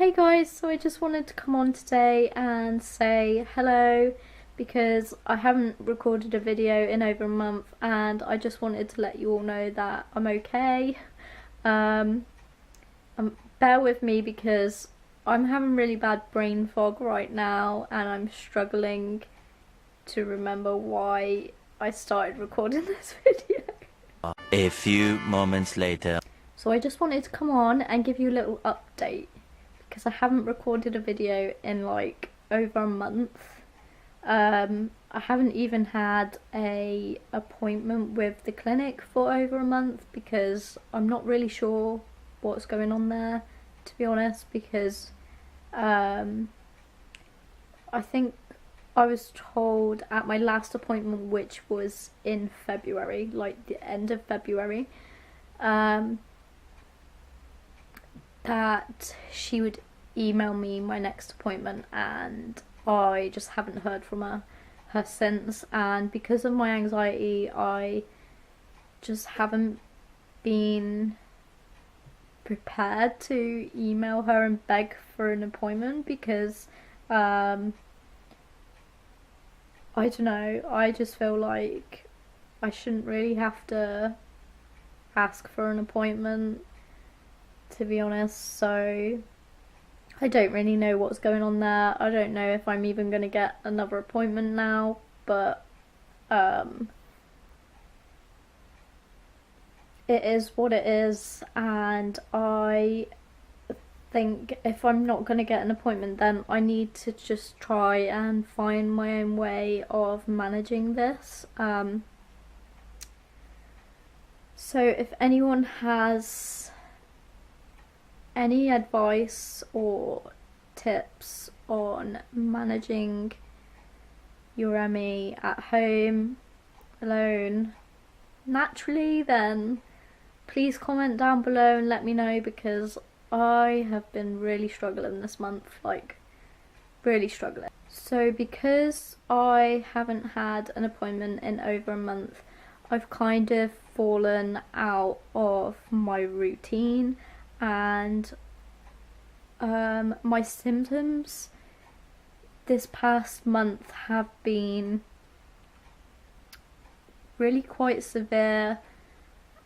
Hey guys, so I just wanted to come on today and say hello because I haven't recorded a video in over a month and I just wanted to let you all know that I'm okay. Um, Bear with me because I'm having really bad brain fog right now and I'm struggling to remember why I started recording this video. A few moments later. So I just wanted to come on and give you a little update because I haven't recorded a video in like over a month. I haven't even had a appointment with the clinic for over a month because I'm not really sure what's going on there, to be honest, because I think I was told at my last appointment, which was in February, like the end of February, that she would email me my next appointment, and I just haven't heard from her since. And because of my anxiety, I just haven't been prepared to email her and beg for an appointment because I don't know, I just feel like I shouldn't really have to ask for an appointment, to be honest. So I don't really know what's going on there. I don't know if I'm even going to get another appointment now, but it is what it is, and I think if I'm not going to get an appointment, then I need to just try and find my own way of managing this. So if anyone has any advice or tips on managing your ME at home, alone, naturally, then please comment down below and let me know, because I have been really struggling this month, like really struggling. So because I haven't had an appointment in over a month, I've kind of fallen out of my routine, and my symptoms this past month have been really quite severe,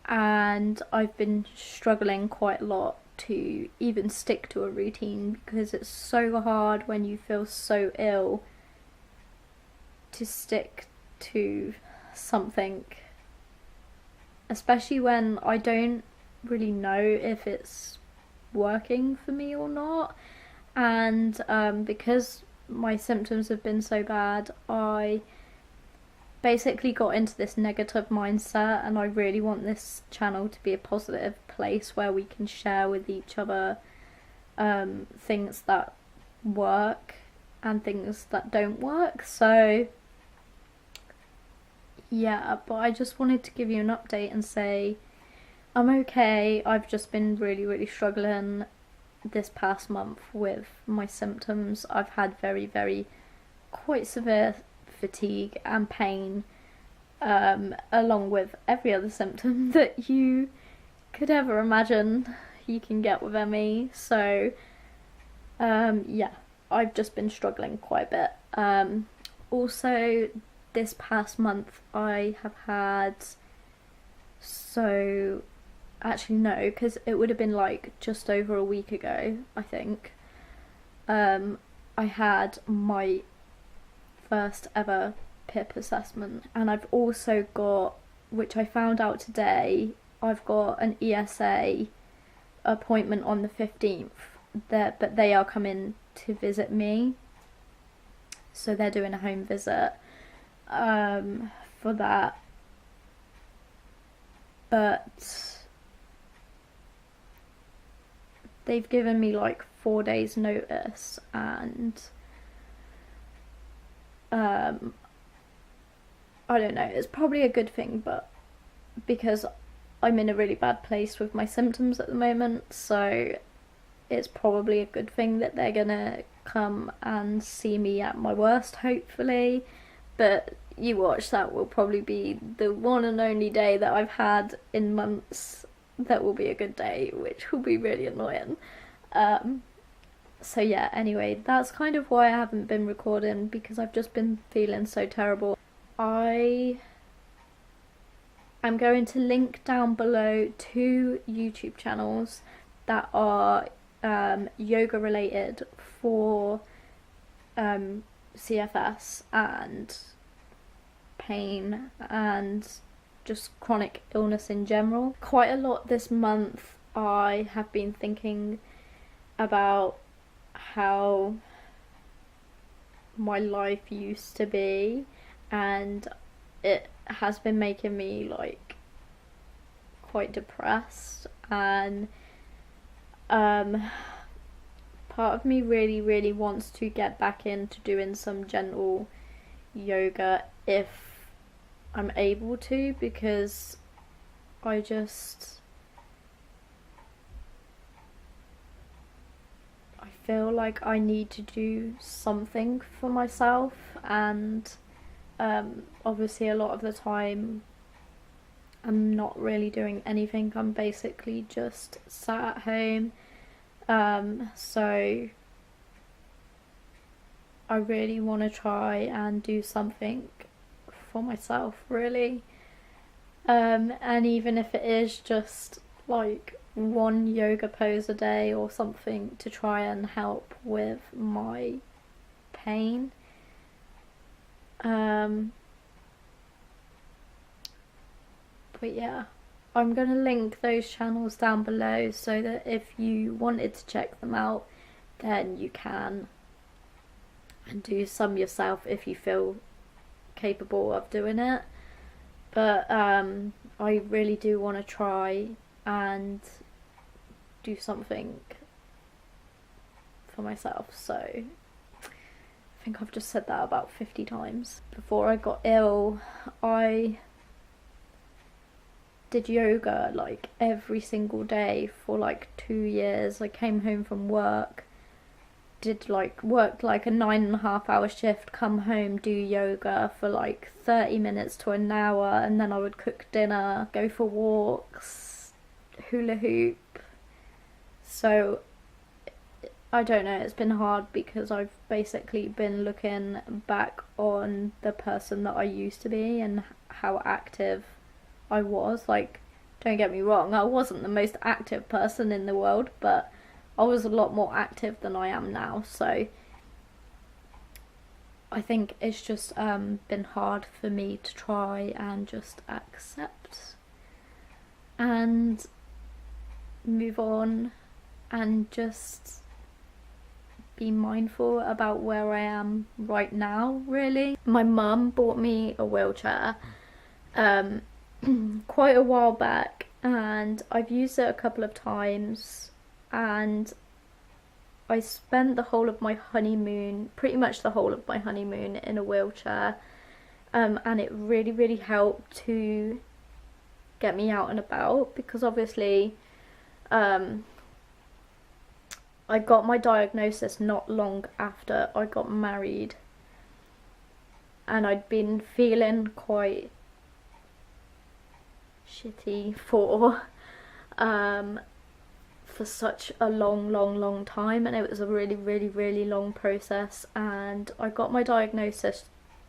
and I've been struggling quite a lot to even stick to a routine because it's so hard when you feel so ill to stick to something, especially when I don't really know if it's working for me or not. And because my symptoms have been so bad, I basically got into this negative mindset, and I really want this channel to be a positive place where we can share with each other things that work and things that don't work. So yeah, but I just wanted to give you an update and say I'm okay. I've just been really struggling this past month with my symptoms. I've had very quite severe fatigue and pain, along with every other symptom that you could ever imagine you can get with ME. So yeah, I've just been struggling quite a bit. Also, this past month I have had, so actually no, because it would have been like just over a week ago, I think, I had my first ever PIP assessment, and I've also got, which I found out today, I've got an ESA appointment on the 15th, but they are coming to visit me, so they're doing a home visit for that. But they've given me like 4 days notice, and I don't know, it's probably a good thing, but because I'm in a really bad place with my symptoms at the moment, so it's probably a good thing that they're gonna come and see me at my worst, hopefully. But you watch, that will probably be the one and only day that I've had in months that will be a good day, which will be really annoying. So yeah, anyway, that's kind of why I haven't been recording, because I've just been feeling so terrible. I'm going to link down below 2 YouTube channels that are yoga related for CFS and pain and just chronic illness in general. Quite a lot this month I have been thinking about how my life used to be, and it has been making me like quite depressed, and part of me really wants to get back into doing some gentle yoga if I'm able to, because I feel like I need to do something for myself, and obviously a lot of the time I'm not really doing anything. I'm basically just sat at home, so I really want to try and do something for myself, really, and even if it is just like one yoga pose a day or something to try and help with my pain. But yeah, I'm gonna link those channels down below so that if you wanted to check them out, then you can, and do some yourself if you feel capable of doing it. But I really do want to try and do something for myself. So I think I've just said that about 50 times. Before I got ill, I did yoga like every single day for like 2 years. I came home from work, worked like a 9.5 hour shift, come home, do yoga for like 30 minutes to an hour, and then I would cook dinner, go for walks, hula hoop. So I don't know, it's been hard because I've basically been looking back on the person that I used to be and how active I was. Like, don't get me wrong, I wasn't the most active person in the world, but I was a lot more active than I am now. So I think it's just been hard for me to try and just accept and move on and just be mindful about where I am right now, really. My mum bought me a wheelchair quite a while back, and I've used it a couple of times, and I spent the whole of my honeymoon, pretty much the whole of my honeymoon, in a wheelchair, and it really helped to get me out and about, because obviously I got my diagnosis not long after I got married, and I'd been feeling quite shitty for such a long time, and it was a really long process. And I got my diagnosis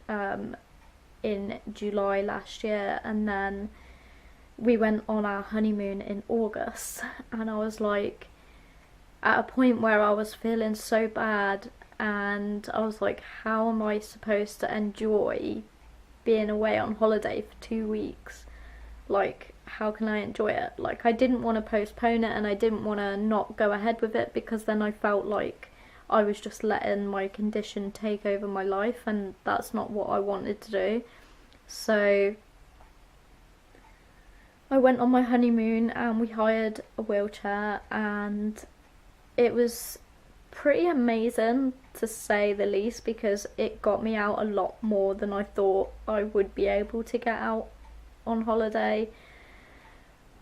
in July last year, and then we went on our honeymoon in August, and I was like at a point where I was feeling so bad, and I was like, how am I supposed to enjoy being away on holiday for 2 weeks? Like, how can I enjoy it? Like, I didn't want to postpone it, and I didn't want to not go ahead with it, because then I felt like I was just letting my condition take over my life, and that's not what I wanted to do. So I went on my honeymoon and we hired a wheelchair, and it was pretty amazing, to say the least, because it got me out a lot more than I thought I would be able to get out on holiday.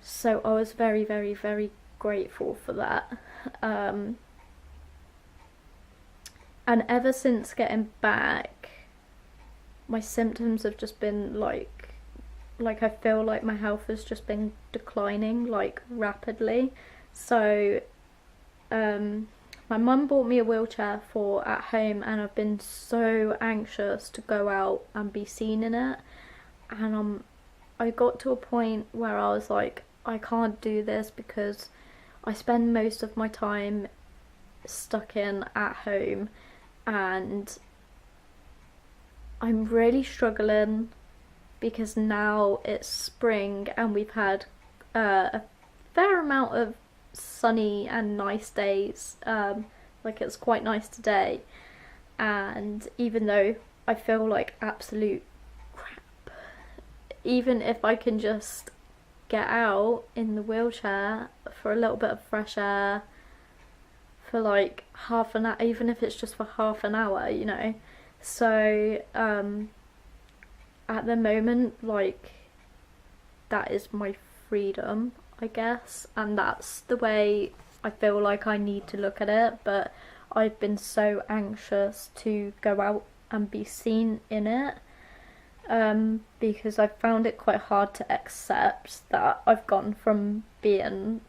So I was very grateful for that. And ever since getting back, my symptoms have just been like I feel like my health has just been declining like rapidly. So My mum bought me a wheelchair for at home, and I've been so anxious to go out and be seen in it. And I got to a point where I was like, I can't do this because I spend most of my time stuck in at home, and I'm really struggling because now it's spring and we've had a fair amount of sunny and nice days. Like it's quite nice today, and even though I feel like absolute crap, even if I can just get out in the wheelchair for a little bit of fresh air for like half an hour, even if it's just for half an hour, you know. So at the moment, like, that is my freedom, I guess, and that's the way I feel like I need to look at it. But I've been so anxious to go out and be seen in it, because I've found it quite hard to accept that I've gone from being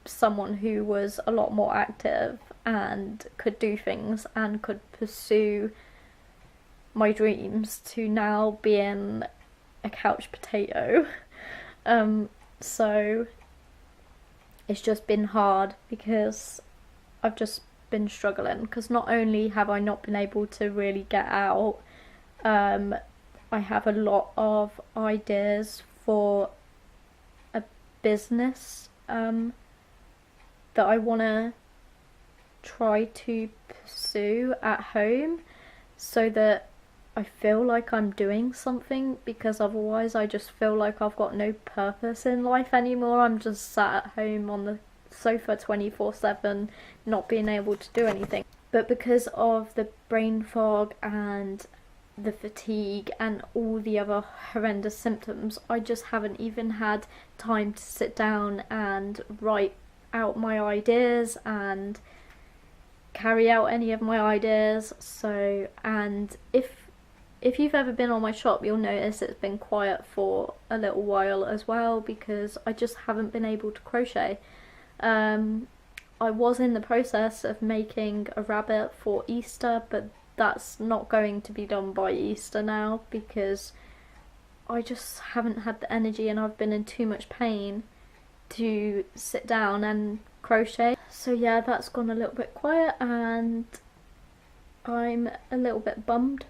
someone who was a lot more active and could do things and could pursue my dreams to now being a couch potato. So it's just been hard because I've just been struggling, because not only have I not been able to really get out, I have a lot of ideas for a business that I want to try to pursue at home, so that I feel like I'm doing something, because otherwise I just feel like I've got no purpose in life anymore. I'm just sat at home on the sofa 24/7, not being able to do anything. But because of the brain fog and the fatigue and all the other horrendous symptoms, I just haven't even had time to sit down and write out my ideas and carry out any of my ideas. So, and if you've ever been on my shop, you'll notice it's been quiet for a little while as well, because I just haven't been able to crochet. I was in the process of making a rabbit for Easter, but that's not going to be done by Easter now, because I just haven't had the energy and I've been in too much pain to sit down and crochet. So yeah, that's gone a little bit quiet, and I'm a little bit bummed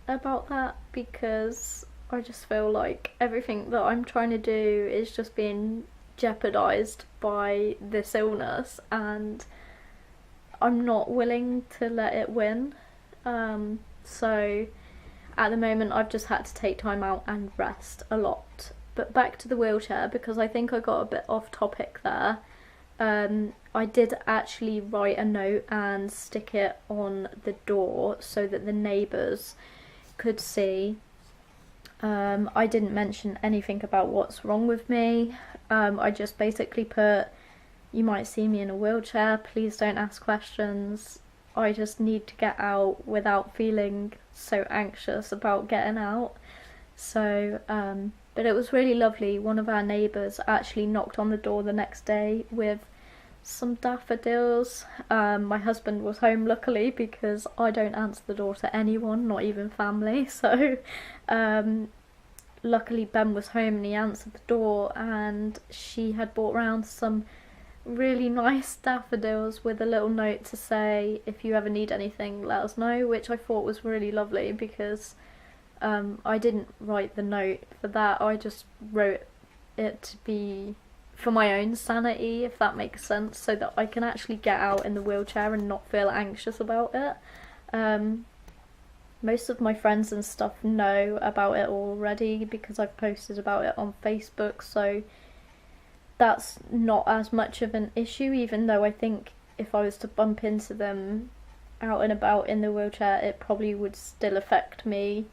about that, because I just feel like everything that I'm trying to do is just being jeopardized by this illness, and I'm not willing to let it win. So at the moment I've just had to take time out and rest a lot. But back to the wheelchair, because I think I got a bit off topic there. I did actually write a note and stick it on the door so that the neighbours could see. I didn't mention anything about what's wrong with me. I just basically put, you might see me in a wheelchair, please don't ask questions. I just need to get out without feeling so anxious about getting out. So, but it was really lovely. One of our neighbours actually knocked on the door the next day with some daffodils. My husband was home, luckily, because I don't answer the door to anyone, not even family. So luckily Ben was home and he answered the door, and she had brought round some really nice daffodils with a little note to say, if you ever need anything, let us know, which I thought was really lovely, because I didn't write the note for that. I just wrote it to be for my own sanity, if that makes sense, so that I can actually get out in the wheelchair and not feel anxious about it. Most of my friends and stuff know about it already because I've posted about it on Facebook, so that's not as much of an issue, even though I think if I was to bump into them out and about in the wheelchair, it probably would still affect me,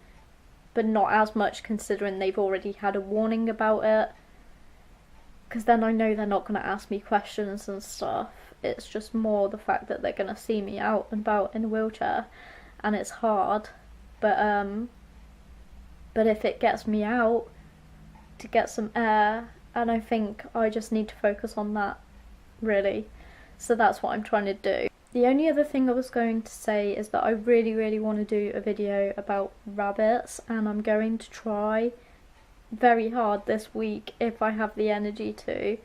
but not as much, considering they've already had a warning about it. Because then I know they're not going to ask me questions and stuff. It's just more the fact that they're going to see me out and about in a wheelchair, and it's hard. But if it gets me out to get some air, and I think I just need to focus on that, really. So that's what I'm trying to do. The only other thing I was going to say is that I really want to do a video about rabbits, and I'm going to try very hard this week if I have the energy to,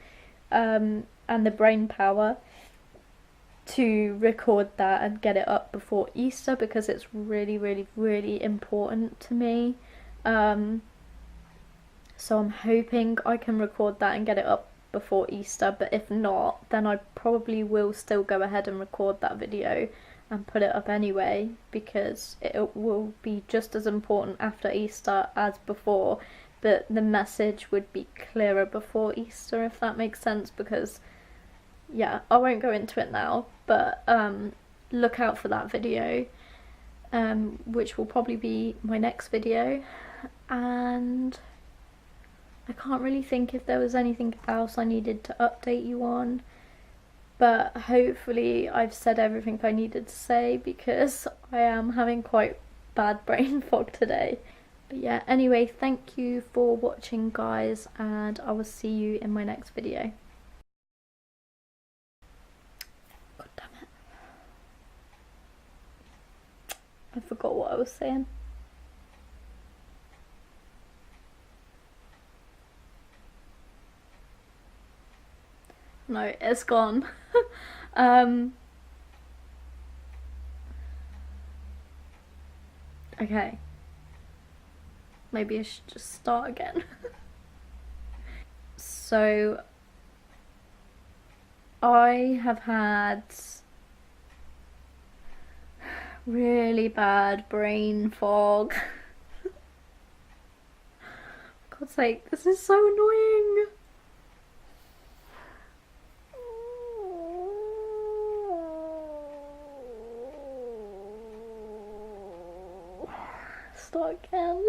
and the brain power to record that and get it up before Easter, because it's really important to me. So I'm hoping I can record that and get it up before Easter, but if not, then I probably will still go ahead and record that video and put it up anyway, because it will be just as important after Easter as before, but the message would be clearer before Easter, if that makes sense, because yeah, I won't go into it now, but look out for that video, which will probably be my next video. And I can't really think if there was anything else I needed to update you on, but hopefully I've said everything I needed to say, because I am having quite bad brain fog today. But yeah, anyway, thank you for watching, guys, and I will see you in my next video. God damn it. I forgot what I was saying. No, it's gone. Okay. Maybe I should just start again. So, I have had really bad brain fog. For God's sake, this is so annoying. Start again.